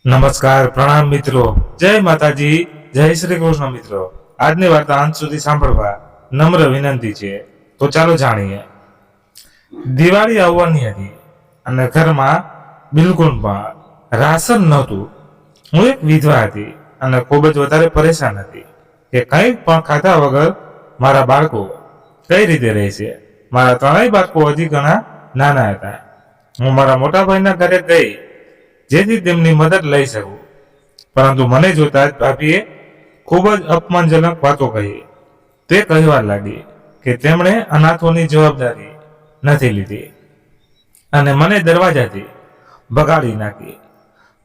નમસ્કાર, પ્રણામ મિત્રો, જય માતાજી, જય શ્રી કૃષ્ણ મિત્રો. આજની વાર્તા અંત સુધી સાંભળવા નમ્ર વિનંતી છે. તો ચાલો જાણીએ. દિવાળી આવવાની હતી અને ઘરમાં બિલકુલ પણ રાશન નહોતું. હું એક વિધવા હતી અને ખૂબ જ વધારે પરેશાન હતી કે કંઈ પણ ખાધા વગર મારા બાળકો કઈ રીતે રહેશે. મારા ત્રણેય બાળકો હજી ઘણા નાના હતા. હું મારા મોટા ભાઈના ઘરે ગઈ જેથી તેમની મદદ લઈ શકું, પરંતુ મને જોતા જ ભાભીએ ખૂબ જ અપમાનજનક વાતો કહી. તે કહેવા લાગી કે તેમણે અનાથોની જવાબદારી નથી લીધી અને મને દરવાજાથી ભગાડી નાખી.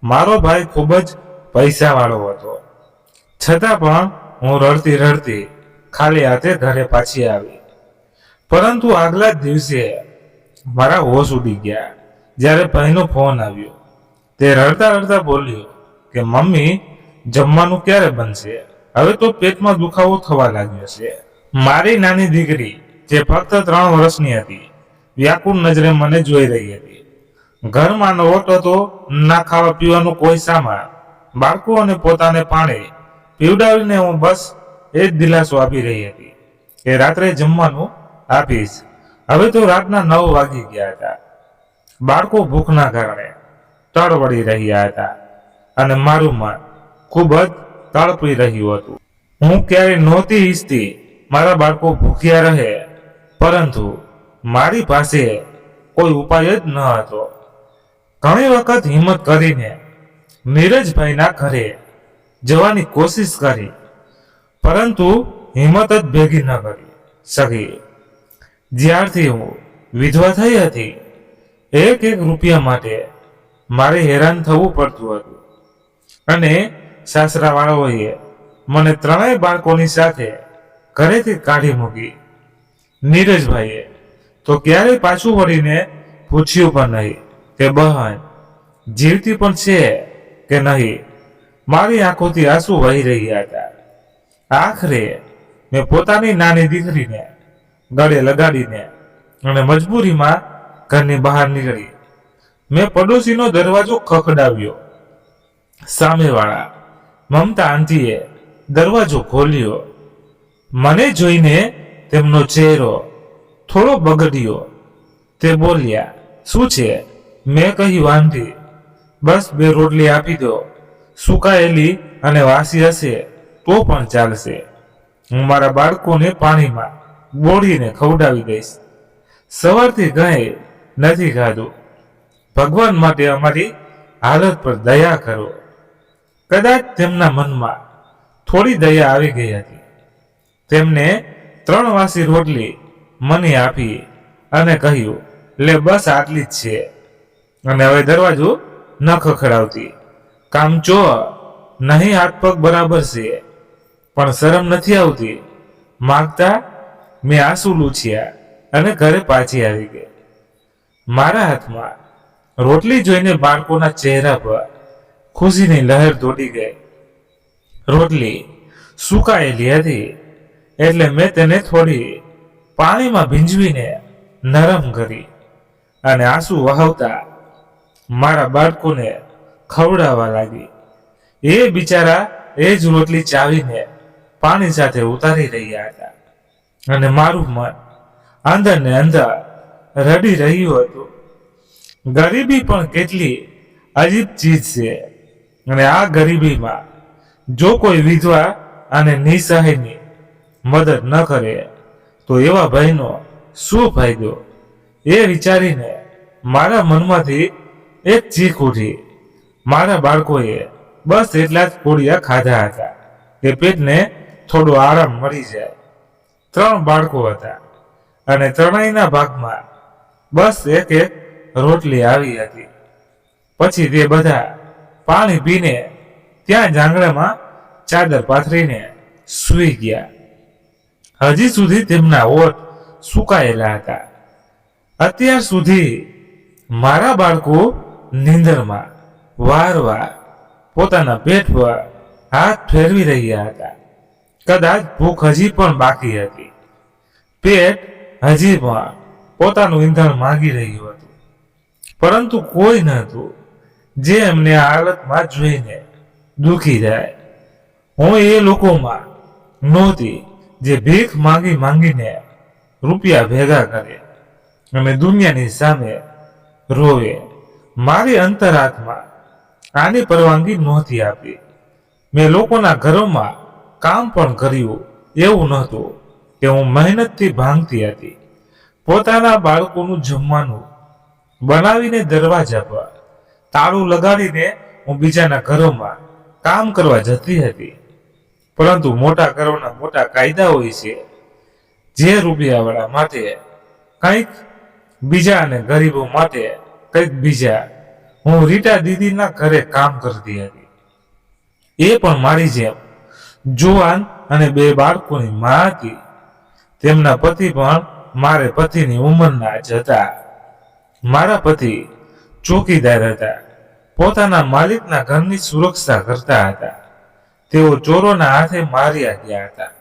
મારો ભાઈ ખૂબ જ પૈસાવાળો હતો, છતાં પણ હું રડતી રડતી ખાલી હાથે ઘરે પાછી આવી. પરંતુ આગલા જ દિવસે મારા હોશ ઉડી ગયા જ્યારે ભાઈનો ફોન આવ્યો. તે રડતા રડતા બોલ્યો કે મમ્મી, જમવાનું ક્યારે બનશે? હવે તો પેટમાં દુખાવો થવા લાગ્યો છે. મારી નાની દીકરી જે ફક્ત 3 વર્ષની હતી વ્યાકુળ નજરે મને જોઈ રહી હતી. ઘરમાં નવોટ હતો, ના ખાવા પીવાનું કોઈ સામાન. બાળકો અને પોતાને પાણી પીવડાવીને હું બસ એ જ દિલાસો આપી રહી હતી કે રાત્રે જમવાનું આપીશ. હવે તો રાતના 9 વાગી ગયા હતા. બાળકો ભૂખના કારણે તડવડી રહ્યા હતા અને મારું મન ખૂબ જ તડપી રહ્યું હતું. હું ક્યારે નહોતી ઈચ્છતી મારા બાળકો ભૂખ્યા રહે, પરંતુ મારી પાસે કોઈ ઉપાય જ ન હતો. ઘણી વખત હિંમત કરીને નીરજભાઈના ઘરે જવાની કોશિશ કરી, પરંતુ હિંમત જ ભેગી ન કરી શકી. જ્યારથી હું વિધવા થઈ હતી, એક રૂપિયા માટે મારે હેરાન થવું પડતું હતું અને સાસરાવાળાઓએ મને 3 બાળકોની સાથે ઘરેથી કાઢી મૂકી. નીરજભાઈએ તો ક્યારેય પાછું વળીને પૂછ્યું પણ નહીં કે બહેન જીવતી પણ છે કે નહીં. મારી આંખોથી આંસુ વહી રહ્યા હતા. આખરે મેં પોતાની નાની દીકરીને ગળે લગાડીને અને મજબૂરીમાં ઘરની બહાર નીકળી. મેં પડોશીનો દરવાજો ખખડાવ્યો. સામેવાળા મમતા આંટીએ દરવાજો ખોલ્યો. મને જોઈને તેમનો ચહેરો થોડો બગડ્યો. તે બોલ્યા, શું છે? મેં કહ્યું, આંટી, બસ 2 રોટલી આપી દો. સુકાયેલી અને વાસી હશે તો પણ ચાલશે. હું મારા બાળકોને પાણીમાં બોળીને ખવડાવી દઈશ. સવારથી કંઈ નથી ખાધું. ભગવાન માટે અમારી હાલત પર દયા કરો. કદાચ તેમના મનમાં થોડી દયા આવી ગઈ હતી. તેમને 3 વાસી રોટલી મને આપી અને કહ્યું, લે બસ આટલી જ છે અને હવે દરવાજો ન ખખડાવતી. કામ ચો, નહીં હાથ પગ બરાબર છે પણ શરમ નથી આવતી. માગતા મેં આંસુ લૂછ્યા અને ઘરે પાછી આવી ગઈ. મારા હાથમાં રોટલી જોઈને બાળકોના ચહેરા પર ખુશીની લહેર દોડી ગઈ. રોટલી સુકાયેલી હતી એટલે મેં તેને થોડી પાણીમાં ભીંજવીને નરમ કરી અને આંસુ વહાવતા મારા બાળકોને ખવડાવવા લાગી. એ બિચારા એ જ રોટલી ચાવીને પાણી સાથે ઉતારી રહ્યા હતા અને મારું મન અંદર ને અંદર રડી રહ્યું હતું. ગરીબી પણ કેટલી અજીબ ચીજ છે અને આ ગરીબીમાં જો કોઈ વિધવા અને નિસહાયની મદદ ન કરે તો એવા ભાઈનો શું ફાયદો? એ વિચારીને મારા મનમાંથી એક ચીખ ઉઠી. મારા બાળકોએ બસ એટલા જ કોળિયા ખાધા હતા કે પેટને થોડો આરામ મળી જાય. 3 બાળકો હતા અને ત્રણેયના ભાગમાં બસ એક રોટલી આવી હતી. પછી તે બધા પાણી પીને ત્યાં આંગણામાં ચાદર પાથરીને સૂઈ ગયા. હજી સુધી તેમના હોઠ સુકાયેલા હતા. અત્યાર સુધી મારા બાળકો નીંદરમાં વારવાર પોતાના પેટ પર હાથ ફેરવી રહ્યા હતા. કદાચ ભૂખ હજી પણ બાકી હતી. પેટ હજી પણ પોતાનું ઈંધણ માંગી રહ્યું હતું, પરંતુ કોઈ નહોતું જે એમને આ હાલતમાં જોઈને દુખી થાય. હું એ લોકોમાં નહોતી જે ભીખ માંગી માંગીને રૂપિયા ભેગા કરે અને દુનિયાની સામે રોવે. મારી અંતરાત્મા આની પરવાનગી નહોતી આપી. મેં લોકોના ઘરોમાં કામ પણ કર્યું. એવું નહોતું કે હું મહેનતથી ભાંગતી હતી. પોતાના બાળકોનું જમવાનું બનાવીને દરવાજા પર તાળું લગાડીને હું બીજાના ઘરોમાં કામ કરવા જતી હતી. પરંતુ મોટા ઘરોના મોટા કાયદા હોય છે. જે રૂપિયાવાળા માટે કંઈક બીજા અને ગરીબો માટે કંઈક બીજા. હું રીટા દીદીના ઘરે કામ કરતી હતી. એ પણ મારી જેમ જુવાન અને 2 બાળકોની મા હતી. તેમના પતિ પણ મારે પતિની ઉંમરના જ હતા. મારા પતિ ચોકીદાર હતા. પોતાના માલિકના ઘરની સુરક્ષા કરતા હતા. તેઓ ચોરોના હાથે માર્યા ગયા હતા.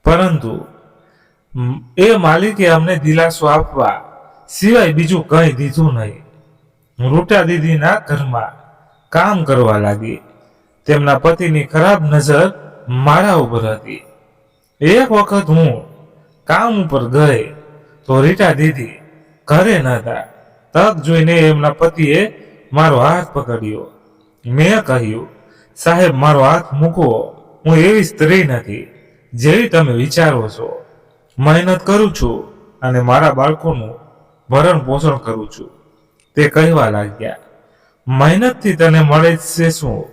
પરંતુ એ માલિકે અમને દિલાસો આપવા સિવાય બીજું કંઈ દીધું નહીં. રૂટા દીદીના ઘરમાં કામ કરવા લાગી. તેમના પતિની ખરાબ નજર મારા ઉપર હતી. એક વખત હું કામ ઉપર ગઈ તો રીટા દીદી ઘરે નહોતા. તક જોઈને એમના પતિએ મારો હાથ પકડ્યો. મેં કહ્યું, સાહેબ મારો હાથ મૂકો. હું એવી સ્ત્રી નથી જેવી તમે વિચારો છો. મહેનત કરું છું અને મારા બાળકોનું ભરણ પોષણ કરું છું. તે કહેવા લાગ્યા, મહેનતથી તને મળે છે શું?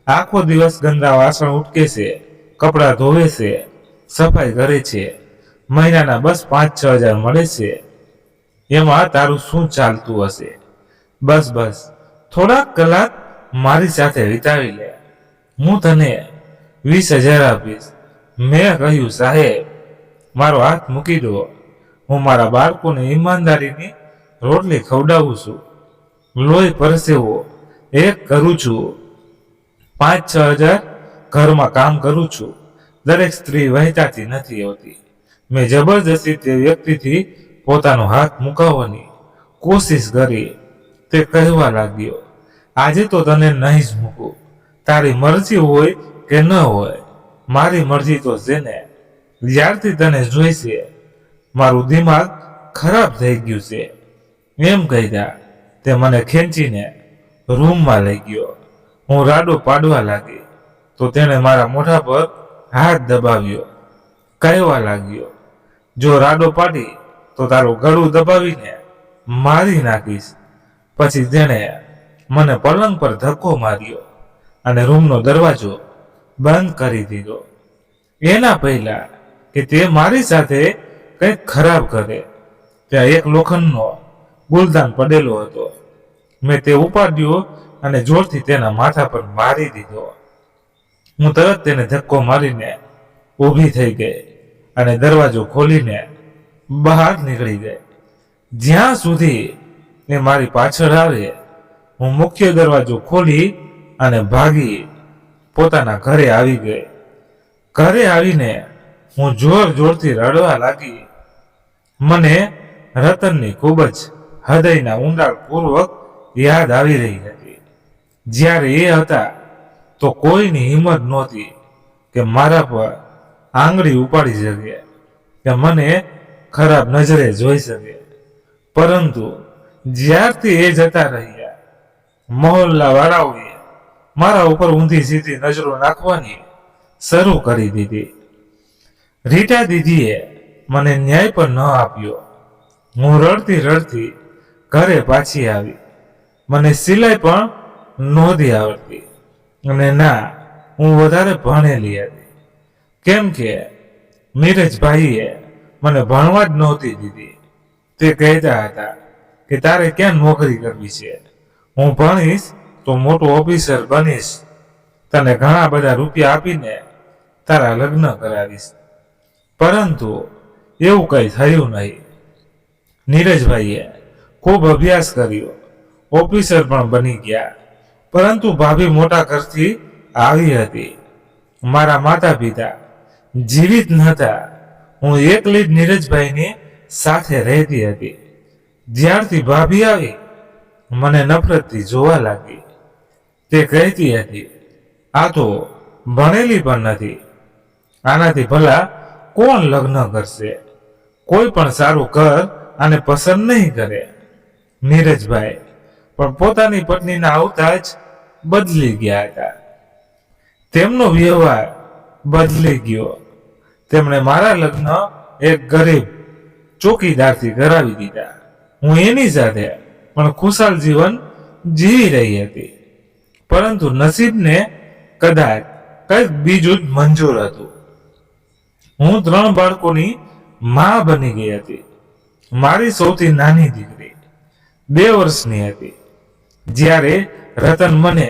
આખો દિવસ ગંદા વાસણ ઉટકે છે, કપડાં ધોવે છે, સફાઈ કરે છે. મહિનાના બસ 5-6 હજાર મળે છે. એમાં તારું શું ચાલતું હશે? બસ થોડાક કલાક મારી સાથે વિતાવી લે. હું તને 20,000 આપીશ. મેં કહ્યું, સાહેબ મારો હાથ મૂકી દો. હું મારા બાળકોને ઈમાનદારીની રોટલી ખવડાવું છું. લોહી પરસેવો એક કરું છું. 5-6 હજાર ઘરમાં કામ કરું છું. દરેક સ્ત્રી વહેતાથી નથી હોતી. મેં જબરજસ્તી તે વ્યક્તિથી પોતાનો હાથ મુકાવવાની કોશિશ કરી. તે કહેવા લાગ્યો, આજે તો તને નહીં જ મૂકું. તારી મરજી હોય કે ન હોય, મારી મરજી તો છે ને. જ્યારથી તને જોઈશે મારું દિમાગ ખરાબ થઈ ગયું છે. એમ કહેતા તે મને ખેંચીને રૂમમાં લઈ ગયો. હું રાડો પાડવા લાગી તો તેણે મારા મોઢા પર હાથ દબાવ્યો. કહેવા લાગ્યો, જો રાડો પાડી તો તારું ગળું દબાવીને મારી નાખીશ. પછી તેણે મને પલંગ પર ધક્કો માર્યો અને રૂમનો દરવાજો બંધ કરી દીધો. એના પહેલા કે તે મારી સાથે કંઈક ખરાબ કરે, ત્યાં એક લોખંડનો ગુલદાન પડેલો હતો. મેં તે ઉપાડ્યો અને જોરથી તેના માથા પર મારી દીધો. હું તરત તેને ધક્કો મારીને ઊભી થઈ ગઈ અને દરવાજો ખોલીને બહાર નીકળી ગઈ. જ્યાં સુધી એ મારી પાછળ આવે, હું મુખ્ય દરવાજો ખોલી અને ભાગી પોતાના ઘરે આવી ગઈ. ઘરે આવીને હું જોરથી રડવા લાગી. મને રતનની ખૂબ જ હૃદયના ઊંડાણપૂર્વક યાદ આવી રહી હતી. જ્યારે એ હતા તો કોઈની હિંમત નહોતી કે મારા પર આંગળી ઉપાડી શકે, કે મને ખરાબ નજરે જોઈ શકે. પરંતુ જ્યારથી એ જતા રહ્યા, મહોલ્લા વાળાઓએ મારા ઉપર ઊંધી સીધી નજરો નાખવાની શરૂ કરી દીધી. રીટા દીદીએ મને ન્યાય પણ ન આપ્યો. હું રડતી ઘરે પાછી આવી. મને સિલાઈ પણ નહોતી આવડતી અને ના હું વધારે ભણેલી હતી, કેમ કે નીરજભાઈએ મને ભણવા જ નહોતી દીધી. તે કહેતા હતા કે તારે ક્યાં નોકરી કરવી છે? હું ભણીશ તો મોટો ઓફિસર બનીશ. તને ઘણા બધા રૂપિયા આપીને તારા લગ્ન કરાવીશ. પરંતુ એવું કંઈ થયું નહીં. નીરજભાઈએ ખૂબ અભ્યાસ કર્યો, ઓફિસર પણ બની ગયા. પરંતુ ભાભી મોટા ઘરથી આવી હતી. મારા માતા પિતા જીવિત નહોતા. હું એકલી જ નીરજભાઈની સાથે રહેતી હતી. જ્યારથી ભાભી આવી, મને નફરતથી જોવા લાગી. તે કહેતી હતી, આ તો ભણેલી પણ નથી, આનાથી ભલા કોણ લગ્ન કરશે? કોઈ પણ સારું ઘર આને પસંદ નહીં કરે. નીરજભાઈ પણ પોતાની પત્નીના આવતા જ બદલી ગયા હતા. તેમનો વ્યવહાર બદલી ગયો. તેમણે મારા લગ્ન એક ગરીબ ચોકીદારથી કરાવી દીધા. હું એની સાથે પણ ખુશાલ જીવન જીવી રહી હતી. પરંતુ નસીબને કદાચ કંઈક બીજું જ મંજૂર હતું. હું 3 બાળકોની મા બની ગઈ હતી. મારી સૌથી નાની દીકરી 2 વર્ષની હતી જ્યારે રતન મને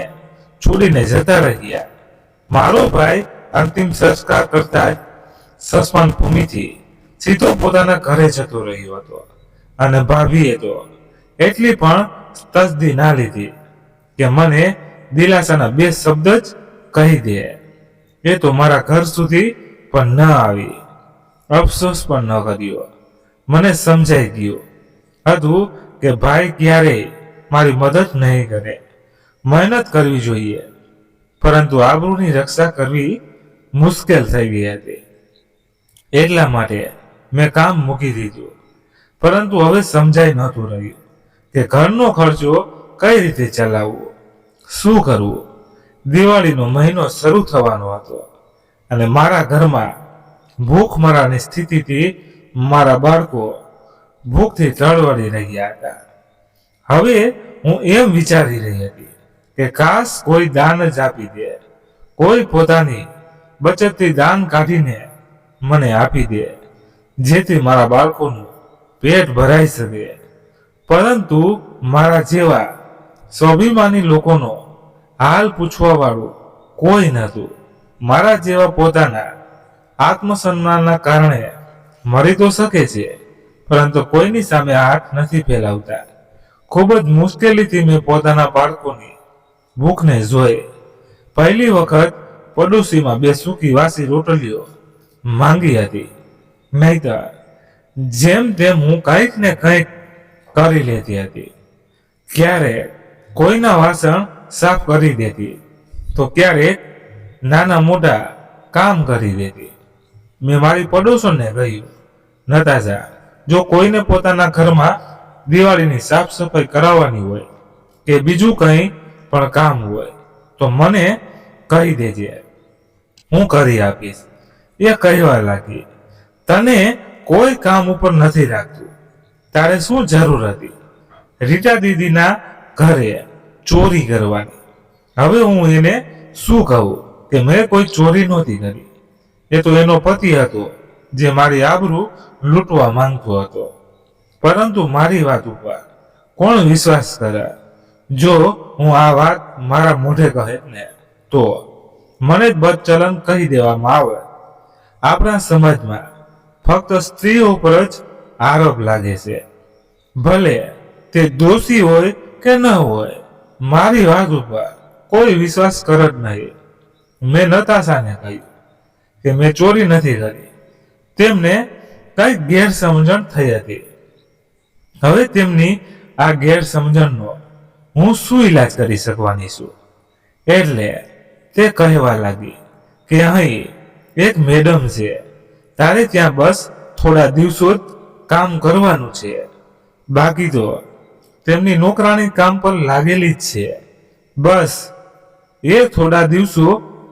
છોડીને જતા રહ્યા. મારો ભાઈ અંતિમ સંસ્કાર કરતા જ સસ્માન ભૂમિથી સીધો પોતાના ઘરે જતો રહ્યો હતો અને ભાભીએ તો એટલી પણ તસદી ના લીધી કે મને દિલાસાના 2 શબ્દ જ કહી દે. એ તો મારા ઘર સુધી પણ ન આવી. અફસોસ પણ ન કર્યો. મને સમજાઈ ગયું હતું કે ભાઈ ક્યારેય મારી મદદ નહીં કરે. મહેનત કરવી જોઈએ, પરંતુ આબરૂની રક્ષા કરવી મુશ્કેલ થઈ ગઈ હતી. એટલા માટે મેં કામ મૂકી દીધું. પરંતુ હવે સમજાઈ નહોતું રહ્યું કે ઘરનો ખર્ચો કઈ રીતે ચલાવવો, શું કરવું. દિવાળીનો મહિનો શરૂ થવાનો હતો અને મારા ઘરમાં ભૂખમરાની સ્થિતિથી મારા બાળકો ભૂખથી તળવળી રહ્યા હતા. હવે હું એમ વિચારી રહી હતી કે કાશ કોઈ દાન જ આપી દે, કોઈ પોતાની બચતથી દાન કાઢીને મને આપી દે, જેથી મારા બાળકોનું પેટ ભરાઈ શકે. પરંતુ મારા જેવા સ્વાભિમાની લોકોનો હાલ પૂછવા વાળું કોઈ નહોતું. મારા જેવા પોતાના આત્મસન્માનના કારણે મરી તો શકે છે, પરંતુ કોઈની સામે હાથ નથી ફેલાવતા. ખૂબ જ મુશ્કેલીથી મેં પોતાના બાળકોની ભૂખને જોઈ. પહેલી વખત પડોશીમાં 2 સૂકી વાસી રોટલીઓ માંગી હતી. નહીંતર જેમ તેમ હું કંઈક ને કંઈક કરી લેતી હતી. ક્યારેક કોઈના વાસણ સાફ કરી દેતી, તો ક્યારેક નાના મોટા કામ કરી દેતી. મેં મારી પડોશોને કહ્યું, નતાશા, જો કોઈને પોતાના ઘરમાં દિવાળીની સાફ સફાઈ કરાવવાની હોય કે બીજું કંઈ પણ કામ હોય તો મને કહી દેજે, હું કરી આપીશ. એ કહેવા લાગી, તને કોઈ કામ ઉપર નથી રાખતું, તારે શું જરૂર હતી રીટા દીદીના ઘરે ચોરી કરવાની? હવે હું એને શું કહું કે મેં કોઈ ચોરી નહોતી કરી. એ તો એનો પતિ હતો જે મારી આબરૂ લૂંટવા માંગતો હતો. પરંતુ મારી વાત ઉપર કોણ વિશ્વાસ કરે? જો હું આ વાત મારા મોઢે કહે ને તો મને જ બદચલન કહી દેવામાં આવે. આપણા સમાજમાં ફક્ત સ્ત્રીઓ પર જ આરોપ લાગે છે, ભલે તે દોષી હોય કે ન હોય. મારી વાત ઉપર કોઈ વિશ્વાસ કરે જ નહીં. મેં નતાશાને કહ્યું કે મેં ચોરી નથી કરી. તેમને કઈ ગેરસમજણ થઈ હતી. હવે તેમની આ ગેરસમજણનો હું શું ઈલાજ કરી શકવાની છું? એટલે તે કહેવા લાગી કે અહીં એક મેડમ છે, તારે ત્યાં બસ થોડા દિવસો જ કામ કરવાનું છે, બાકી તો તેમની નોકરાણી કામ પર લાગેલી જ છે. બસ એ થોડા દિવસો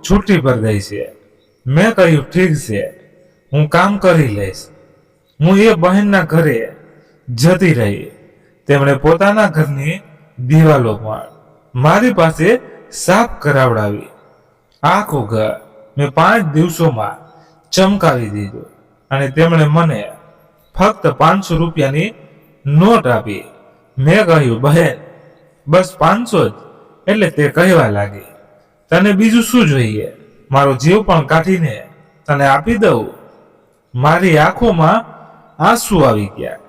છૂટી પર ગઈ છે. મેં કહ્યું, ઠીક છે, હું કામ કરી લઈશ. હું એ બહેનના ઘરે જતી રહી. તેમણે પોતાના ઘરની દિવાલો પણ મારી પાસે સાફ કરાવડાવી. આખું ઘર મેં 5 દિવસોમાં ચમકાવી દીધું અને તેમણે મને ફક્ત 500 રૂપિયાની નોટ આપી. મેં કહ્યું, બહેન, બસ 500 જ? એટલે તે કહેવા લાગી, તને બીજું શું જોઈએ? મારો જીવ પણ કાઢીને તને આપી દઉં. મારી આંખોમાં આંસુ આવી ગયા.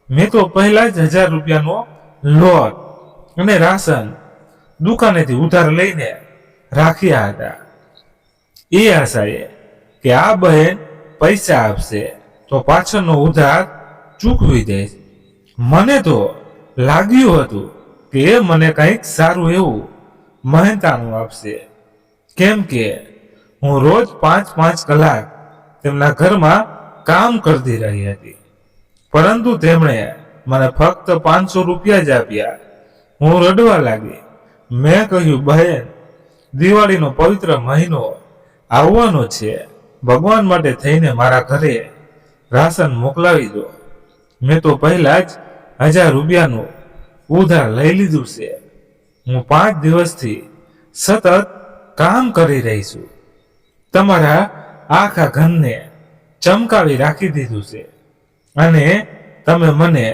મેં તો પહેલા જ 1000 રૂપિયાનો લોટ અને રાશન દુકાનેથી ઉધાર લઈને રાખ્યા હતા, એ આશાએ કે આ બહેન પૈસા આપશે તો પાછળનો ઉધાર ચૂકવી દઈશ. મને તો લાગ્યું હતું કે એ મને કંઈક સારું એવું મહેનતાણું આપશે, કેમ કે હું રોજ 5-5 કલાક તેમના ઘરમાં કામ કરતી રહી હતી, પરંતુ તેમણે મને ફક્ત 500 રૂપિયા જ આપ્યા. હું રડવા લાગી. મેં કહ્યું, બહેન, દિવાળીનો પવિત્ર મહિનો આવવાનો છે. ભગવાન માટે થઈને મારા ઘરે રાશન મોકલાવી દો. મેં તો પહેલા જ 1000 રૂપિયાનું ઉધાર લઈ લીધું છે. હું 5 દિવસથી સતત કામ કરી રહી છું. તમારા આખા ઘરને ચમકાવી રાખી દીધું છે, અને તમે મને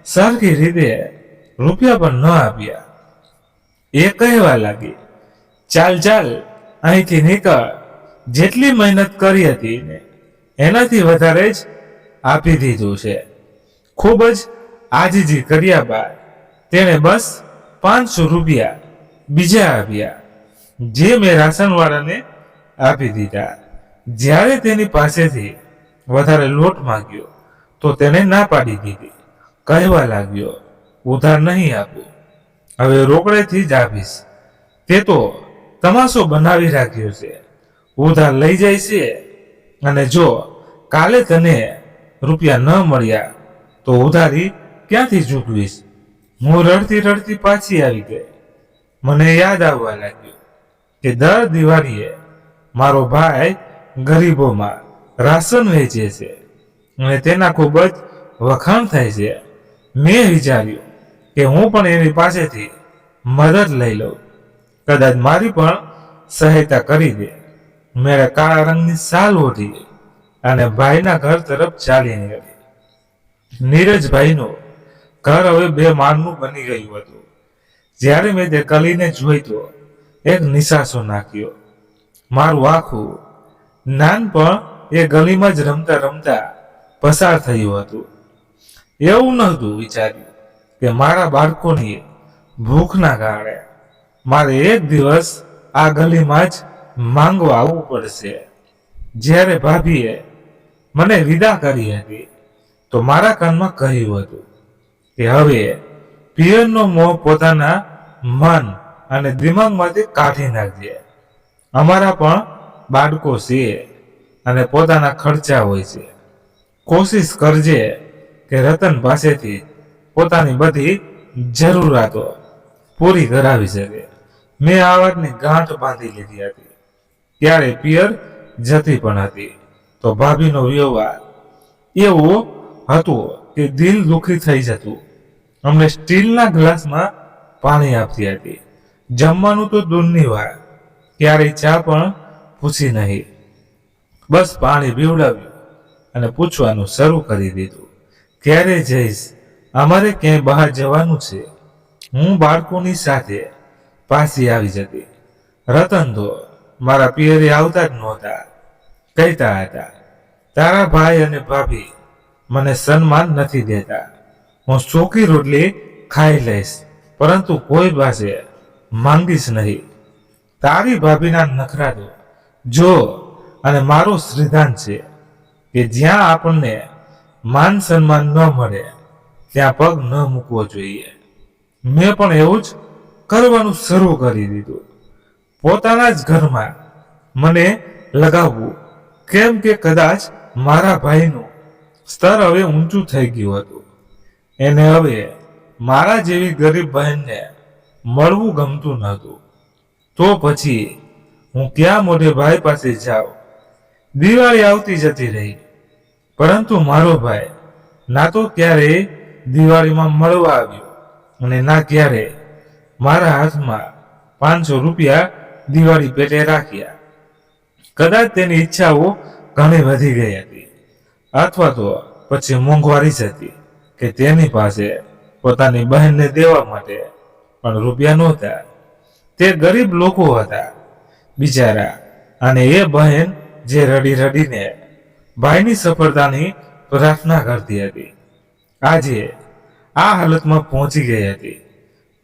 સરખી રીતે રૂપિયા પણ ન આપ્યા. એ કહેવા લાગી, ચાલ ચાલ, અહીંથી નીકળ. જેટલી મહેનત કરી હતી ને એનાથી વધારે જ આપી દીધું છે. ખૂબ જ આજીજી કર્યા બાદ તેણે બસ 500 રૂપિયા બીજા આપ્યા, જે મેં રાશનવાળાને આપી દીધા. જ્યારે તેની પાસેથી વધારે લોટ માંગ્યો તો તેને ના પાડી દીધી. કહેવા લાગ્યો, ઉધાર નહીં આપું, હવે રોકડેથી જ આપીશ. તે તો તમાશો બનાવી રાખ્યો છે. ઉધાર લઈ જાય છે, અને જો કાલે તને રૂપિયા ન મળ્યા તો ઉધારી ક્યાંથી ચૂકવીશ? હું રડતી રડતી પાછી આવી ગઈ. મને યાદ આવવા લાગ્યું કે દર દિવાળીએ મારો ભાઈ ગરીબોમાં રાશન વેચે છે અને તેના ખૂબ જ વખાણ થાય છે. મેં વિચાર્યું કે હું પણ એની પાસેથી મદદ લઈ લઉં. કદાચ મારી પણ સહાયતા કરી દે. મેં કાળા રંગની શાલ ઓઢી અને ભાઈના ઘર તરફ ચાલી નીકળી. નીરજભાઈનું ઘર હવે 2 માળનું બની ગયું હતું. જ્યારે મેં તે ગલીને જોઈ તો એક નિશાસો નાખ્યો. મારું આખું નાનપણ એ ગલીમાં જ રમતા રમતા પસાર થયું હતું. એવું નહોતું વિચાર્યું કે મારા બાળકોની ભૂખના કારણે મારે એક દિવસ આ ગલીમાં જ માંગવા આવવું પડશે. જ્યારે ભાભીએ મને વિદા કરી હતી તો મારા કાનમાં કહ્યું હતું કે હવે પિયરનો મોહ પોતાના મન અને દિમાગમાંથી કાઢી નાખજે. અમારા પણ બાળકો છે અને પોતાના ખર્ચા હોય છે. કોશિશ કરજે કે રતન પાસેથી પોતાની બધી જરૂરિયાતો પૂરી કરાવી શકે. મેં આ વાતની ગાંઠ બાંધી લીધી હતી. ત્યારે પિયર જતી પણ હતી તો ભાભીનો વ્યવહાર એવો હતો કે દિલ દુખી થઈ જતું. અમને સ્ટીલના ગ્લાસમાં પાણી આપતી હતી. જમવાનું તો દૂરની વાત, ક્યારેય ચા પણ પૂછી નહીં. બસ પાણી પીવડાવ્યું અને પૂછવાનું શરૂ કરી દીધું, ક્યારે જઈશ? અમારે ક્યાંય બહાર જવાનું છે. હું બાળકોની સાથે પાછી આવી જતી. રતન તો મારા પિયરે આવતા જ નહોતા. કહેતા હતા, તારા ભાઈ અને ભાભી મને સન્માન નથી દેતા. હું ચોખ્ખી રોટલી ખાઈ લઈશ, પરંતુ કોઈ પાસે માંગીશ નહીં. તારી ભાભીના નખરા તો જો, અને મારો સિદ્ધાંત છે કે જ્યાં આપણને માન સન્માન ન મળે ત્યાં પગ ન મૂકવો જોઈએ. મેં પણ એવું જ કરવાનું શરૂ કરી દીધું. પોતાના જ ઘરમાં મને લગાવવું, કેમ કે કદાચ મારા ભાઈનું સ્તર હવે ઊંચું થઈ ગયું હતું. એને હવે મારા જેવી ગરીબ બહેનને મળવું ગમતું નહોતું. તો પછી હું ક્યાં મોઢે ભાઈ પાસે જાઉં? દિવાળી આવતી જતી રહી, પરંતુ મારો ભાઈ ના તો ક્યારેય દિવાળીમાં મળવા આવ્યો અને ના ક્યારેય મારા હાથમાં 500 રૂપિયા દિવાળી પેટે રાખ્યા. કદાચ તેની ઈચ્છાઓ ઘણી વધી ગઈ હતી, અથવા તો પછી મોંઘવારી જ હતી કે તેની પાસે પોતાની બહેનને દેવા માટે પણ રૂપિયા નહોતા. તે ગરીબ લોકો હતા બિચારા, અને એ બહેન જે રડી રડીને ભાઈની સફળતાની પ્રાર્થના કરતી હતી, આજે આ હાલતમાં પહોંચી ગઈ હતી.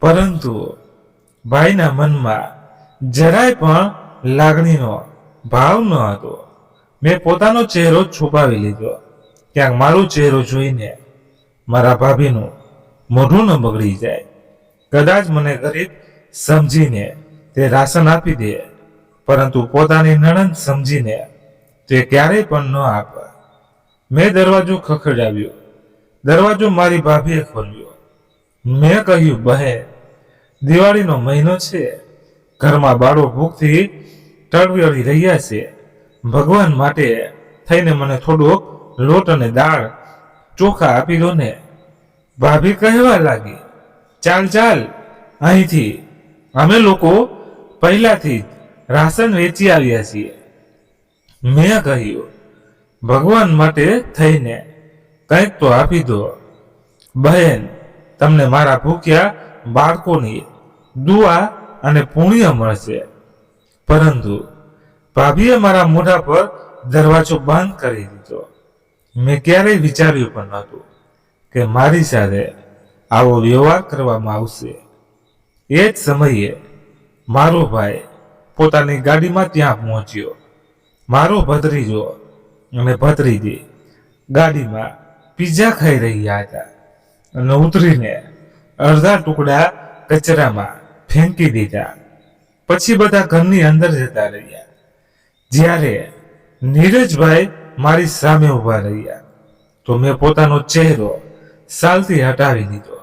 પરંતુ ભાઈના મનમાં જરાય પણ લાગણીનો ભાવ ન હતો. મેં પોતાનો ચહેરો છુપાવી લીધો. ક્યાંક મારો ચહેરો જોઈને મારા ભાભીનું મોઢું ન બગડી જાય. કદાચ મને ગરીબ સમજીને તે રાશન આપી દે, પરંતુ પોતાની નણંદ સમજીને તે ક્યારેય પણ ન આપે. મેં દરવાજો ખખડાવ્યો. દરવાજો મારી ભાભીએ ખોલ્યો. મેં કહ્યું, બહેન, દિવાળીનો મહિનો છે. ઘરમાં બાળો ભૂખથી ટળવળી રહ્યા છે. ભગવાન માટે થઈને મને થોડોક લોટ અને દાળ ચોખા આપી દો ને. ભાભી કહેવા લાગી, ચાલ ચાલ અહીંથી, અમે લોકો પહેલાથી જ રાશન વેચી આવ્યા છીએ. મેં કહ્યું, ભગવાન માટે થઈને કંઈક તો આપી દો. બહેન, તમને મારા ભૂખ્યા બાળકોની દુઆ અને પુણ્ય મળશે. પરંતુ ભાભીએ મારા મોઢા પર દરવાજો બંધ કરી દીધો. મેં ક્યારેય વિચાર્યું પણ નહોતું કે મારી સાથે આવો વ્યવહાર કરવામાં આવશે. એ જ સમયે મારો ભાઈ પોતાની ગાડીમાં ત્યાં પહોંચ્યો. મારો ભત્રીજો અને ભત્રીજી ગાડીમાં પીઝા ખાઈ રહ્યા હતા અને ઉતરીને અડધા ટુકડા કચરામાં ફેંકી દીધા. પછી બધા ઘરની અંદર જતા રહ્યા. જ્યારે નીરજભાઈ મારી સામે ઊભા રહ્યા તો મેં પોતાનો ચહેરો શાલથી હટાવી દીધો.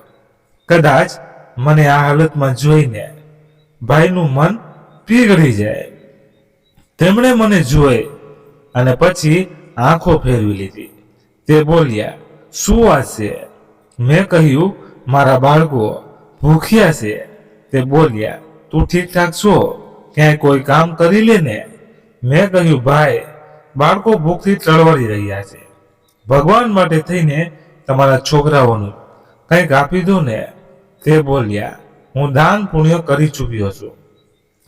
કદાચ મને આ હાલતમાં જોઈને ભાઈનું મન પીગળી જાય. તેમણે મને જોઈ અને પછી આંખો ફેરવી લીધી. તે બોલ્યા, શું વાત છે? મેં કહ્યું, મારા બાળકો ભૂખ્યા છે. તે બોલ્યા, તું ઠીકઠાક છો? ક્યાંય કોઈ કામ કરી લે ને. મેં કહ્યું, ભાઈ, બાળકો ભૂખથી ટળવળી રહ્યા છે. ભગવાન માટે થઈને તમારા છોકરાઓનું કંઈક આપી દો ને. તે બોલ્યા, હું દાન પુણ્ય કરી ચૂક્યો છું.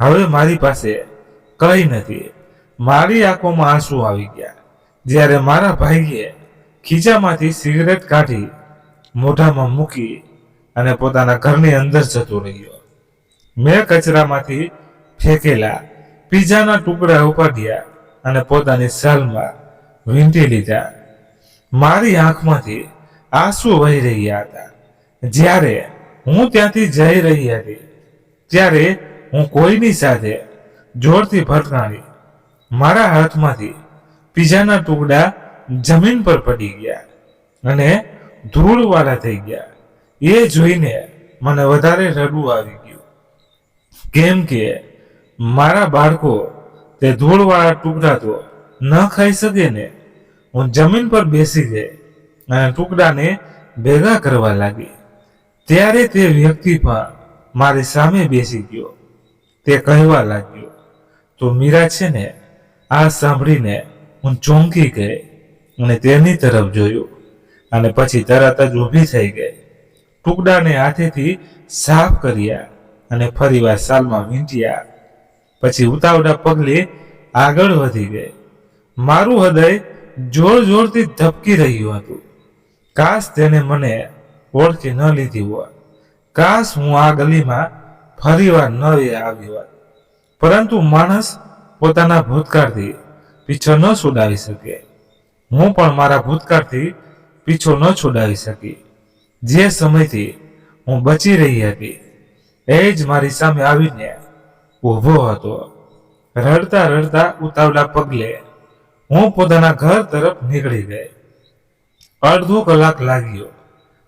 હવે મારી પાસે કંઈ નથી. મારી આંખોમાં આંસુ આવી ગયા. જ્યારે મારા ભાઈએ ખીચામાંથી સિગરેટ કાઢી મોઢામાં મૂકી અને પોતાના ઘરની અંદર જતો રહ્યો. મેં કચરામાંથી ફેંકેલા પીઝાના ટુકડા ઉપાડ્યા અને પોતાની શાલમાં વીંટી લીધા. મારી આંખમાંથી આંસુ વહી રહ્યા હતા. જ્યારે હું ત્યાંથી જઈ રહી હતી ત્યારે હું કોઈની સાથે જોરથી ભટકાણી. મારા હાથમાંથી પીઝાના ટુકડા જમીન પર પડી ગયા અને ધૂળવાળા થઈ ગયા. એ જોઈને મને વધારે રડવું આવી ગયું, કેમ કે મારા બાળકો તે ધૂળવાળા ટુકડા તો ન ખાઈ શકે ને. હું જમીન પર બેસી ગઈ અને ટુકડાને ભેગા કરવા લાગી. ત્યારે તે વ્યક્તિ પણ મારી સામે બેસી ગયો. તે કહેવા લાગ્યો, તો મીરા છે ને. આ સાંભળીને હું ચોંકી ગઈ અને તેની તરફ જોયું અને પછી તરત જ ઊભી થઈ ગઈ. ટુકડાને હાથેથી સાફ કર્યા અને ફરીવાર શાલમાં વીંટ્યા. પછી ઉતાવળા પગલે આગળ વધી ગઈ. મારું હૃદય જોર જોરથી ધબકી રહ્યું હતું. કાશ તેને મને ઓળખી ન લીધી હોત. કાશ હું આ ગલીમાં ફરીવાર ન આવી હોત. પરંતુ માણસ પોતાના ભૂતકાળથી પીછો ન છોડાવી શકે. હું પણ મારા ભૂતકાળથી પીછો ન છોડાવી શકી. જે સમયથી હું બચી રહી હતી એ જ મારી સામે આવીને ઊભો હતો. રડતા રડતા ઉતાવળા પગલે હું પોતાના ઘર તરફ નીકળી ગઈ. અડધો કલાક લાગ્યો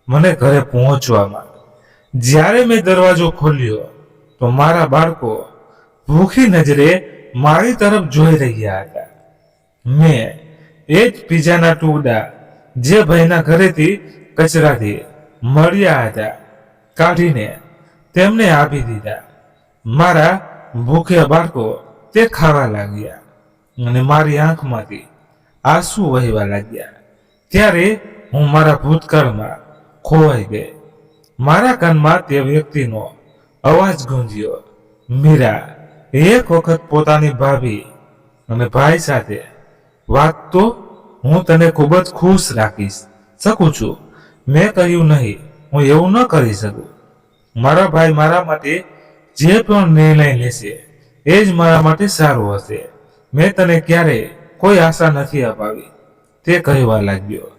મને ઘરે પહોંચવામાં. જ્યારે મેં દરવાજો ખોલ્યો તો મારા બાળકો ભૂખી નજરે મારી તરફ જોઈ રહ્યા હતા. મેં એ જ પીઝાના ટુકડા જે ભાઈના ઘરેથી કચરાથી મળ્યા હતા કાઢીને તેમને આપી દીધા. મારા ભૂખ્યા બાળકો તે ખાવા લાગ્યા અને મારી આંખમાંથી આંસુ વહેવા લાગ્યા. ત્યારે હું મારા ભૂતકાળમાં ખોવાઈ ગઈ. મારા કાનમાં તે વ્યક્તિનો અવાજ ગુંજ્યો, મીરા, એક વખત પોતાની ભાભી અને ભાઈ સાથે વાત તો હું તને ખૂબ જ ખુશ રાખી શકું છું. મેં કહ્યું, નહીં, હું એવું ન કરી શકું. મારા ભાઈ મારા માટે જે પણ નિર્ણય લેશે એ જ મારા માટે સારું હશે. મેં તને ક્યારેય કોઈ આશા નથી અપાવી. તે કહેવા લાગ્યો,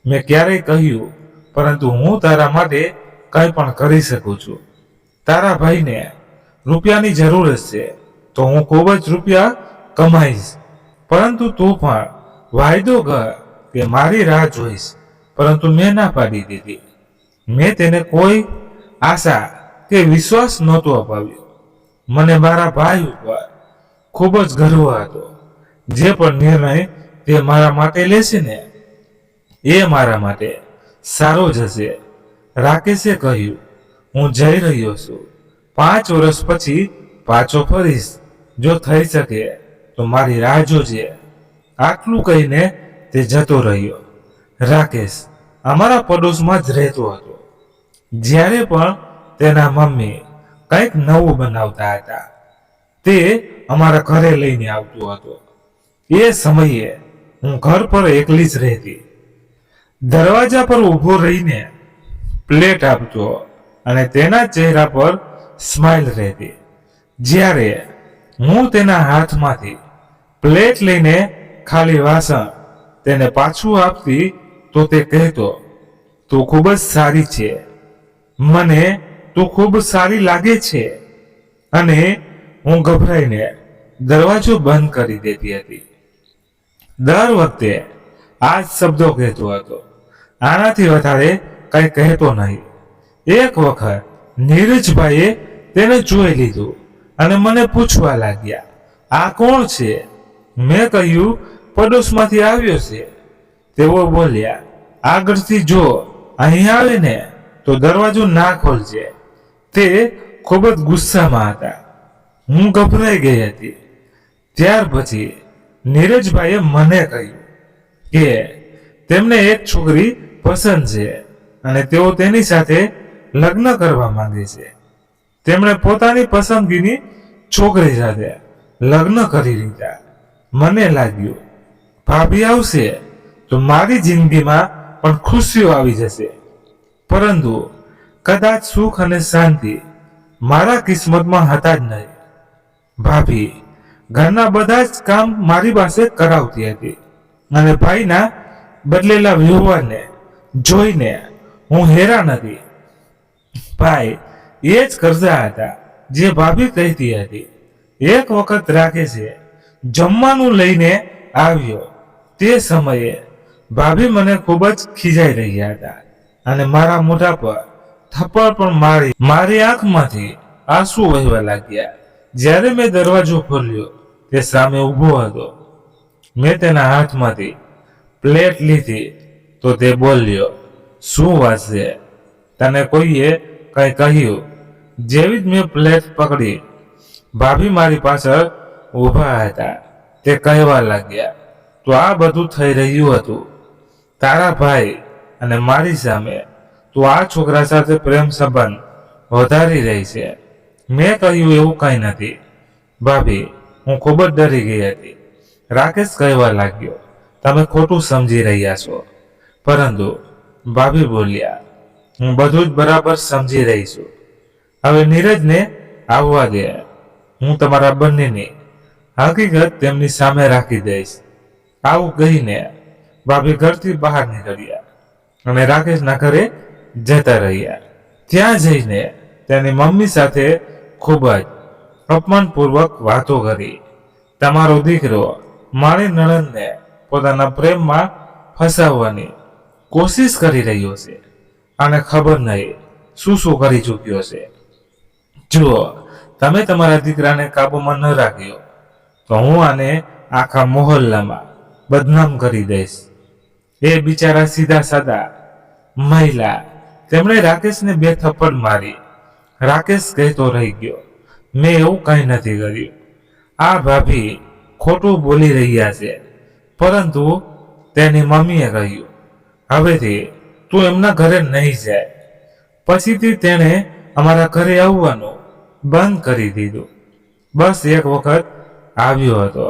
મેં ક્યારેય કહ્યું, પરંતુ હું તારા માટે કંઈ પણ કરી શકું છું. તારા ભાઈને રૂપિયાની જરૂર છે તો હું ખૂબ જ રૂપિયા કમાઈશ, પરંતુ તું પણ વાયદો કર કે મારી રાહ જોઈશ. પરંતુ મેં ના પાડી દીધી. મેં તેને કોઈ આશા કે વિશ્વાસ નહોતો અપાવ્યો. મને મારા ભાઈ ઉપર ખૂબ જ ગર્વ હતો. જે પણ નિર્ણય તે મારા માટે લેશે ને એ મારા માટે સારો જ હશે. રાકેશે કહ્યું, હું જઈ રહ્યો છું. 5 વર્ષ પછી પાછો ફરીશ. જો થઈ શકે તો મારી રાહ જોજે. આટલું કહીને તે જતો રહ્યો. રાકેશ અમારા પડોશમાં જ રહેતો હતો. જ્યારે પણ તેના મમ્મી કંઈક નવું બનાવતા હતા તે અમારા ઘરે લઈને આવતો હતો. એ સમયે હું ઘર પર એકલી જ રહેતી. દરવાજા પર ઊભો રહીને પ્લેટ આપતો અને તેના ચહેરા પર સ્માઇલ રહેતી. જ્યારે હું તેના હાથમાંથી પ્લેટ લઈને ખાલી વાસણ તેને પાછું આપતી તો તે કહેતો, તું ખૂબ જ સારી છે, મને તું ખૂબ સારી લાગે છે. અને હું ગભરાઈને દરવાજો બંધ કરી દેતી હતી. દર વખતે આ જ શબ્દો કહેતો હતો. આનાથી વધારે કંઈ કહેતો નહીં. એક વખત નીરજભાઈએ તેને જોઈ લીધું અને મને પૂછવા લાગ્યા, આ કોણ છે? મેં કહ્યું, પડોશમાંથી આવ્યો છે. તેઓ બોલ્યા, આગળથી જો અહીં આવે ને તો દરવાજો ના ખોલજે. તે ખૂબ જ ગુસ્સામાં હતા. હું ગભરાઈ ગઈ હતી. ત્યાર પછી નીરજભાઈએ મને કહ્યું કે તેમને એક છોકરી પસંદ છે અને તેઓ તેની સાથે લગ્ન કરવા માંગે છે. તેમણે પોતાની પસંદગીની છોકરી સાથે લગ્ન કરી લીધા. મને લાગ્યું ભાભી આવશે તો મારી જિંદગીમાં પણ ખુશીઓ આવી જશે. પરંતુ કદાચ સુખ અને શાંતિ મારા કિસ્મતમાં હતા જ નહીં. ભાભી ઘરના બધા જ કામ મારી પાસે કરાવતી હતી અને ભાઈના બદલેલા વ્યવહારને જોઈને હું હેરાન હતી. ભાઈ એ જ કરતા હતા જે ભાભી કહેતી હતી. એક વખત રાકેશે જમવાનું લઈને આવ્યો. તે સમયે ભાભી મને ખૂબ જ ખીજાઈ રહ્યા હતા અને મારા મોઢા પર થપ્પડ પણ મારી આંખમાંથી આંસુ વહેવા લાગ્યા. જ્યારે મેં દરવાજો ખોલ્યો તે સામે ઊભો હતો. મેં તેના હાથમાંથી પ્લેટ લીધી તો તે બોલ્યો, શું વાત છે? તને કોઈએ કંઈ કહ્યું? જેવી જ મેં પ્લેટ પકડી, ભાભી મારી પાછળ ઊભા હતા. તે કહેવા લાગ્યા, તો આ બધું થઈ રહ્યું હતું તારા ભાઈ અને મારી સામે. તું આ છોકરા સાથે પ્રેમ સંબંધ વધારી રહી છે. મેં કહ્યું, એવું કંઈ નથી ભાભી, હું ખૂબ જ ડરી ગઈ હતી. રાકેશ કહેવા લાગ્યો, તમે ખોટું સમજી રહ્યા છો. પરંતુ ભાભી બોલ્યા, હું બધું જ બરાબર સમજી રહી છું. હવે નીરજને આવવા દે. હું તમારા બંનેની હકીકત તેમની સામે રાખી દઈશ. આવું કહીને ભાભી ઘરથી બહાર નીકળ્યા અને રાકેશના ઘરે જતા રહ્યા. ત્યાં જઈને તેની મમ્મી સાથે ખૂબ જ અપમાનપૂર્વક વાતો કરી. તમારો દીકરો મારી નણંદને પોતાના પ્રેમમાં ફસાવવાની કોશિશ કરી રહ્યો છે અને ખબર નહીં શું શું કરી ચૂક્યો છે. જુઓ, તમે તમારા દીકરાને કાબૂમાં ન રાખ્યો તો હું આને આખા મોહલ્લામાં બદનામ કરી દઈશ. એ બિચારા સીધા સાદા મહિલા. તેમણે રાકેશને 2 થપ્પડ મારી. રાકેશ કહેતો રહી ગયો, મેં એવું કંઈ નથી કર્યું. આ ભાભી ખોટું બોલી રહ્યા છે. પરંતુ તેની મમ્મીએ કહ્યું, હવેથી તું એમના ઘરે નહીં જાય. પછીથી તેણે અમારા ઘરે આવવાનું બંધ કરી દીધું. બસ એક વખત આવ્યો હતો.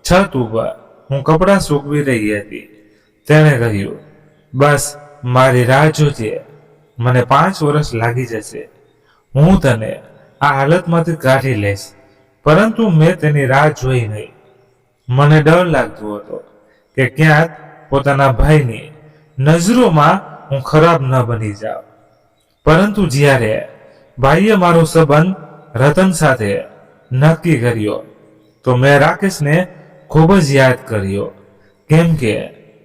છત ઉપર હું કપડાં સૂકવી રહી હતી. તેણે કહ્યું, બસ મારી રાહ જોજે. મને 5 વર્ષ લાગી જશે. હું તને આ હાલતમાંથી કાઢી લઈશ. પરંતુ મેં તેની રાહ જોઈ નહીં. મને ડર લાગતો હતો કે ક્યાંક પોતાના ભાઈની નજરોમાં હું ખરાબ ન બની જાઉં. પરંતુ જ્યારે ભાઈએ મારો સંબંધ રતન સાથે નક્કી કર્યો તો મેં રાકેશને ખૂબ જ યાદ કર્યો, કેમ કે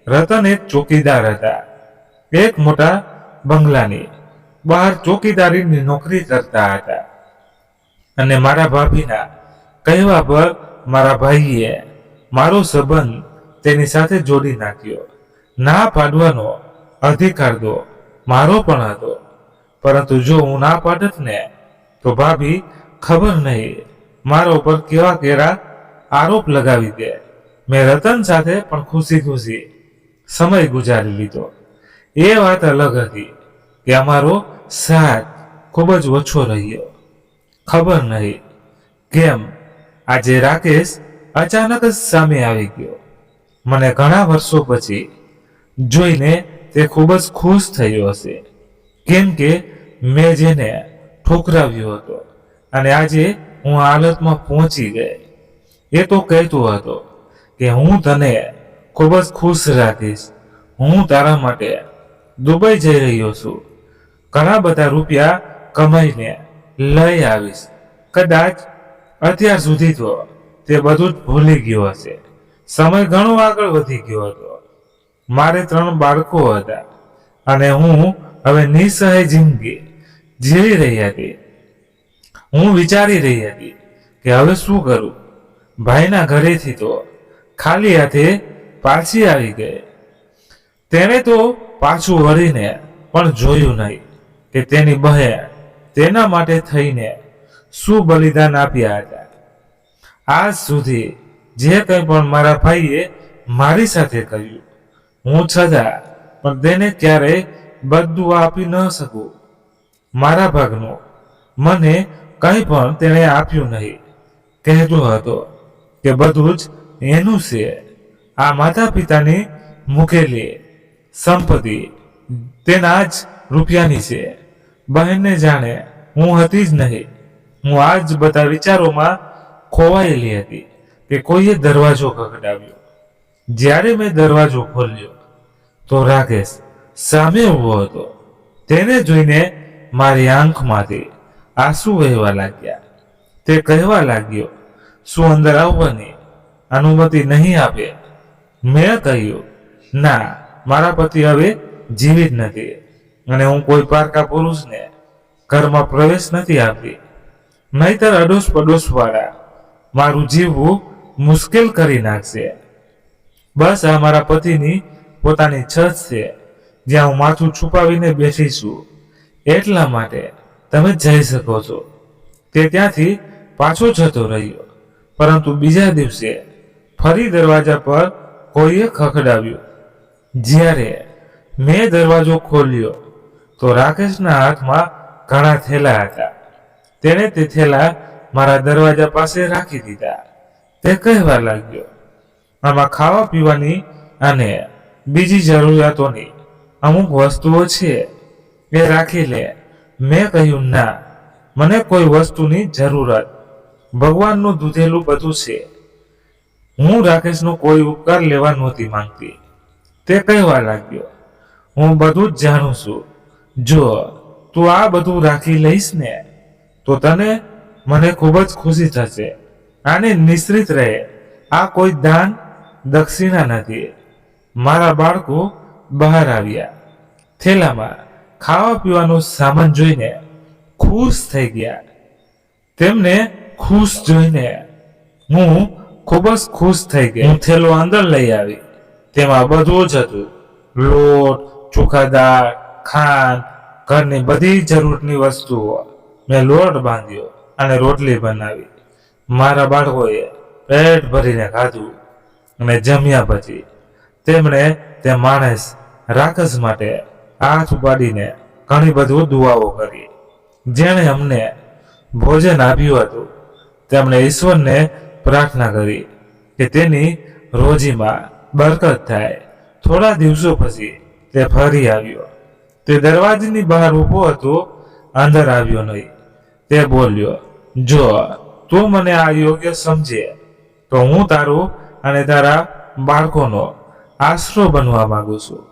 રતન એક ચોકીદાર હતા. એક મોટા બંગલાની બહાર ચોકીદારીની નોકરી કરતા હતા અને મારા ભાભીના કહેવા પર મારા ભાઈએ મારો સંબંધ તેની સાથે જોડી નાખ્યો. ના પાડવાનો અધિકાર તો મારો પણ હતો, પરંતુ જો હું ના પાડત ને તો ભાભી ખબર નહીં મારા ઉપર કેવા કેવા આરોપ લગાવી દે. મેં રતન સાથે પણ ખુશી ખુશી સમય ગુજારી લીધો. એ વાત અલગ હતી કે અમારો સાથ ખૂબ જ ઓછો રહ્યો. ખબર નહીં કેમ આજે રાકેશ અચાનક જ સામે આવી ગયો. મને ઘણા વર્ષો પછી જોઈને તે ખૂબ જ ખુશ થયો હશે, કેમ કે મેં જેને ઠોકરાવ્યો હતો અને આજે હું આ હાલતમાં પહોંચી ગઈ. એ તો કહેતો હતો કે હું તને ખૂબ જ ખુશ રાખીશ, હું તારા માટે દુબઈ જઈ રહ્યો છું, ઘણા બધા રૂપિયા કમાઈને લઈ આવીશ. કદાચ અત્યાર સુધી તો તે બધું જ ભૂલી ગયો હશે. સમય ઘણો આગળ વધી ગયો હતો. મારે 3 બાળકો હતા અને હું હવે નિસહાય જિંદગી જીવી રહી હતી. હું વિચારી રહી હતી કે હવે શું કરું. ભાઈના ઘરેથી તો ખાલી હાથે પાછી આવી ગઈ. તેણે તો પાછું વળીને પણ જોયું નહીં કે તેની બહેન તેના માટે થઈને શું બલિદાન આપ્યા હતા. આજ સુધી જે કંઈ પણ મારા ભાઈએ મારી સાથે કર્યું, હું છતાં પણ તેને ક્યારેય બધું આપી ન શકું. મારા ભાગનું મને કંઈ પણ તેણે આપ્યું નહીં. કહેતો હતો કે બધું જ એનું છે. આ માતા પિતાની મૂકેલી સંપત્તિ તેના જ રૂપિયાની છે. બહેનને જાણે હું હતી જ નહીં. હું આ જ બધા વિચારોમાં ખોવાયેલી હતી કે કોઈએ દરવાજો ખખડાવ્યો. જ્યારે મેં દરવાજો ખોલ્યો તો રાકેશ સામે ઊભો હતો. તેને જોઈને મારી આંખમાંથી આંસુ વહેવા લાગ્યા. તે કહેવા લાગ્યો, શું અંદર આવવાની અનુમતિ નહીં આપે? મેં કહ્યું, ના, મારા પતિ હવે જીવિત નથી અને હું કોઈ પારકા પુરુષને ઘરમાં પ્રવેશ નથી આપતી. નહીતર અડોશ પડોશ વાળા મારું જીવવું મુશ્કેલ કરી નાખશે. બસ આ મારા પતિની પોતાની છત છે જ્યાં હું માથું છુપાવીને બેસી છું, એટલા માટે તમે જઈ શકો છો. તે ત્યાંથી પાછો જતો રહ્યો, પરંતુ બીજા દિવસે ફરી દરવાજા પર કોઈએ ખખડાવ્યું. જ્યારે મેં દરવાજો ખોલ્યો તો રાકેશના હાથમાં ઘણા થેલા હતા. તેણે તે થેલા મારા દરવાજા પાસે રાખી દીધા. તે કહેવા લાગ્યો, આમાં ખાવા પીવાની અને બીજી જરૂરિયાતોની અમુક વસ્તુઓ છે, એ રાખી લે. મેં કહ્યું, ના, મને કોઈ વસ્તુની જરૂરત. ભગવાનનું દૂધેલું બધું છે. હું રાકેશનો કોઈ ઉપકાર લેવા નહોતી માંગતી. તે કહેવા લાગ્યો, હું બધું જ જાણું છું. જો તું આ બધું રાખી લઈશ ને તો તને મને ખૂબ જ ખુશી થશે. આને નિશ્ચિત રહે, આ કોઈ દાન દક્ષિણા નથી. મારા બાળકો બહાર આવ્યા. થેલામાં ખાવા પીવાનો સામાન જોઈને ખુશ થઈ ગયા. તેમને ખુશ જોઈને હું ખૂબ જ ખુશ થઈ ગઈ. હું થેલો અંદર લઈ આવી. તેમાં બધું જ હતું. લોટ, ચોખા, દાળ, ખાંડ, ઘરની બધી જરૂરતની વસ્તુઓ. મેં લોટ બાંધ્યો અને રોટલી બનાવી. મારા બાળકોએ પેટ ભરીને ખાધું અને જમ્યા પછી તેમણે તે માણસ રાકેશ માટે હાથ ઉપાડીને ઘણી બધી દુઆઓ કરી. જેણે અમને ભોજન આપ્યું હતું તેમણે ઈશ્વરને પ્રાર્થના કરી કે તેની રોજીમાં બરકત થાય. થોડા દિવસો પછી તે ફરી આવ્યો. તે દરવાજાની બહાર ઊભો હતો, અંદર આવ્યો નહીં. તે બોલ્યો, જો તું મને આ યોગ્ય સમજે તો હું તારું અને તારા બાળકોનો આશરો બનવા માંગુ છું.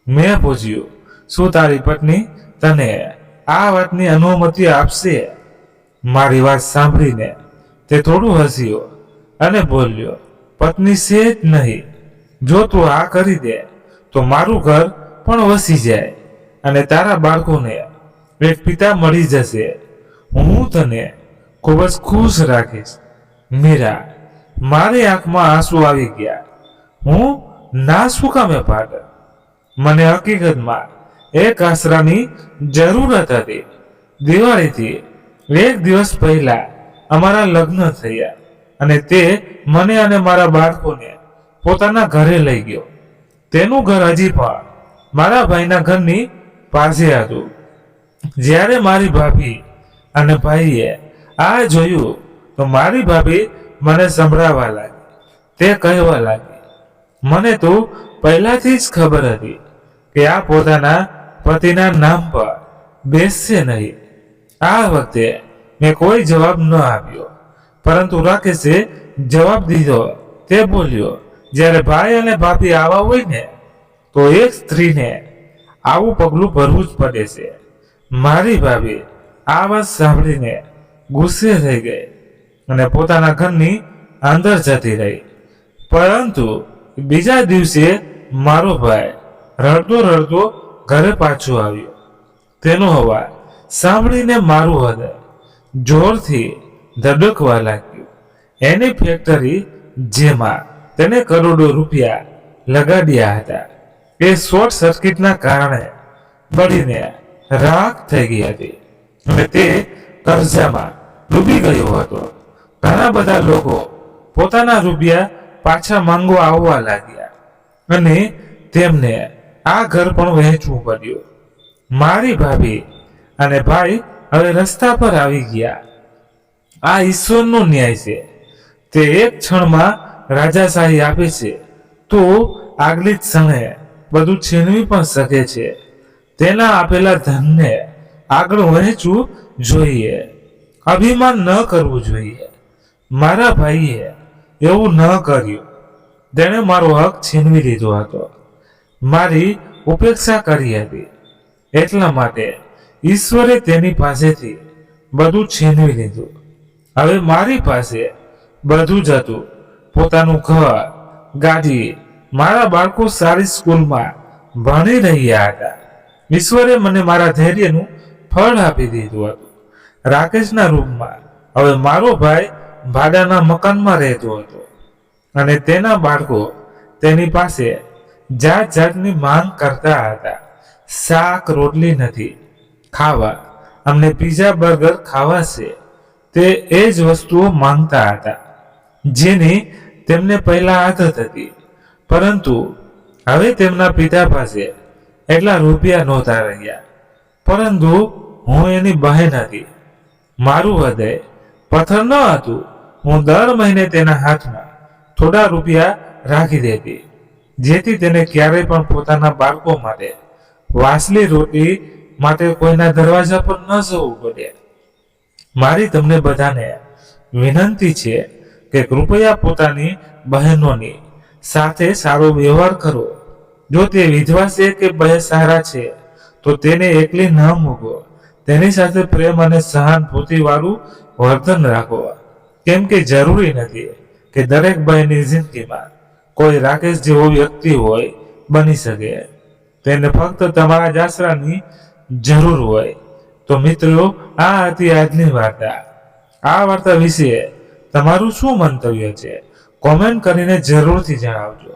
મેં પૂછ્યું, શું તારી પત્ની તને આ વાતની અનુમતિ આપશે? મારી વાત સાંભળીને તે થોડું હસ્યો અને બોલ્યો, પત્ની છે જ નહીં. જો તું આ કરી દે તો મારું ઘર પણ વસી જાય અને તારા બાળકોને એક પિતા મળી જશે. હું તને ખૂબ જ ખુશ રાખીશ. મીરા, મારી આંખમાં આંસુ આવી ગયા. હું ના શું કામે પાડ? મને હકીકતમાં એક આશરાની જરૂરત હતી. દિવાળીથી એક દિવસ પહેલા અમારા લગ્ન થયા અને તે મને અને મારા બાળકોને પોતાના ઘરે લઈ ગયો. તેનું ઘર હજી પણ મારા ભાઈના ઘરની પાસે હતું. જ્યારે મારી ભાભી અને ભાઈએ આ જોયું તો મારી ભાભી મને સંભળાવવા લાગી. તે કહેવા લાગી, મને તો પહેલાથી જ ખબર હતી કે આ પોતાના પતિના નામ પર બેસશે નહીં. આ વખતે મેં કોઈ જવાબ ન આપ્યો, પરંતુ રાકેશે જવાબ દીધો. તે બોલ્યો, જ્યારે ભાઈ અને ભાભી આવા હોય ને તો એક સ્ત્રીને આવું પગલું ભરવું જ પડે છે. મારી ભાભી આ વાત સાંભળીને ગુસ્સે થઈ ગઈ અને પોતાના ઘરની અંદર જતી રહી. પરંતુ બીજા દિવસે મારો ભાઈ રડતો રડતો ઘરે પાછો આવ્યો. તેનો અવાજ સાંભળીને મારું હૃદય જોરથી ધડકવા લાગ્યું. એની ફેક્ટરી જેમાં તેને કરોડો રૂપિયા લગાડ્યા હતા એ શોર્ટ સર્કિટના કારણે બળીને રાખ થઈ ગઈ હતી અને તે કર્જામાં ડૂબી ગયો હતો. ઘણા બધા લોકો પોતાના રૂપિયા પાછા માંગવા આવવા લાગ્યા અને તેમને આ ઘર પણ વહેંચવું પડ્યું. મારી ભાભી અને ભાઈ હવે રસ્તા પર આવી ગયા. આ ઈશ્વરનો ન્યાય છે. તે એક ક્ષણમાં રાજાશાહી આપે છે તો આગલી જ ક્ષણે બધું છીનવી પણ શકે છે. તેના આપેલા ધનને આગળ વહેંચવું જોઈએ, અભિમાન ન કરવું જોઈએ. મારા ભાઈએ એવું ન કર્યું. તેણે મારો હક છીનવી લીધો હતો, મારી ઉપેક્ષા કરી હતી. એટલા માટે ઈશ્વરે તેની પાસેથી બધું છીનવી લીધું. હવે મારી પાસે બધું જ હતું. પોતાનું ઘર, ગાડી, મારા બાળકો સારી સ્કૂલમાં ભણી રહ્યા હતા. ઈશ્વરે મને મારા ધૈર્યનું ફળ આપી દીધું હતું. રાકેશના રૂમમાં હવે મારો ભાઈ ભાડાના મકાનમાં રહેતો હતો અને તેના બાળકો તેની પાસે જાત જાતની માંગ કરતા હતા. શાક રોટલી નથી ખાવા, અમને પીઝા બર્ગર ખાવા છે. તે એ જ વસ્તુઓ માંગતા હતા જેની તેમને પહેલા આદત હતી. પરંતુ હવે તેમના પિતા પાસે એટલા રૂપિયા નહોતા રહ્યા. પરંતુ હું એની બહેન હતી. મારું હૃદય પથ્થર ન હતું. હું દર મહિને તેના હાથમાં થોડા રૂપિયા રાખી દેતી જેથી તેને ક્યારેય પણ પોતાના બાળકો માટે વાસલી રોટી માટે કોઈના દરવાજા પર ન જવું પડે. મારી તમને બધાને વિનંતી છે કે કૃપયા પોતાની બહેનોની સાથે સારો વ્યવહાર કરો. જો તે વિધવા છે કે બેસહારા છે તો તેને એકલી ન મૂકો. તેની સાથે પ્રેમ અને સહાનુભૂતિ વાળું વર્તન રાખો. કેમ કે જરૂરી નથી કે દરેક બહેનની જિંદગીમાં કોઈ રાકેશ જેવો વ્યક્તિ હોય બની શકે. તેને ફક્ત તમારા જ આશરાની જરૂર હોય. તો મિત્રો, આ હતી આજની વાર્તા. આ વાર્તા વિશે તમારું શું મંતવ્ય છે કોમેન્ટ કરીને જરૂરથી જણાવજો.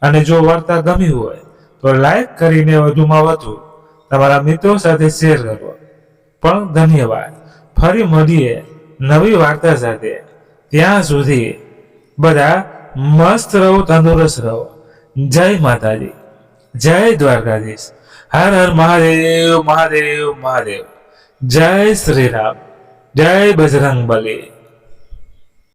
અને જો વાર્તા ગમી હોય તો લાઈક કરીને વધુમાં વધુ તમારા મિત્રો સાથે શેર કરો. પણ ધન્યવાદ. ફરી મળીએ નવી વાર્તા સાથે. ત્યાં સુધી બધા મસ્ત રહો, તંદુરસ્ત રહો. જય માતાજી, જય દ્વારકાધીશ. હર હર મહાદેવ, મહાદેવ, મહાદેવ. જય શ્રી રામ, જય બજરંગ બલી.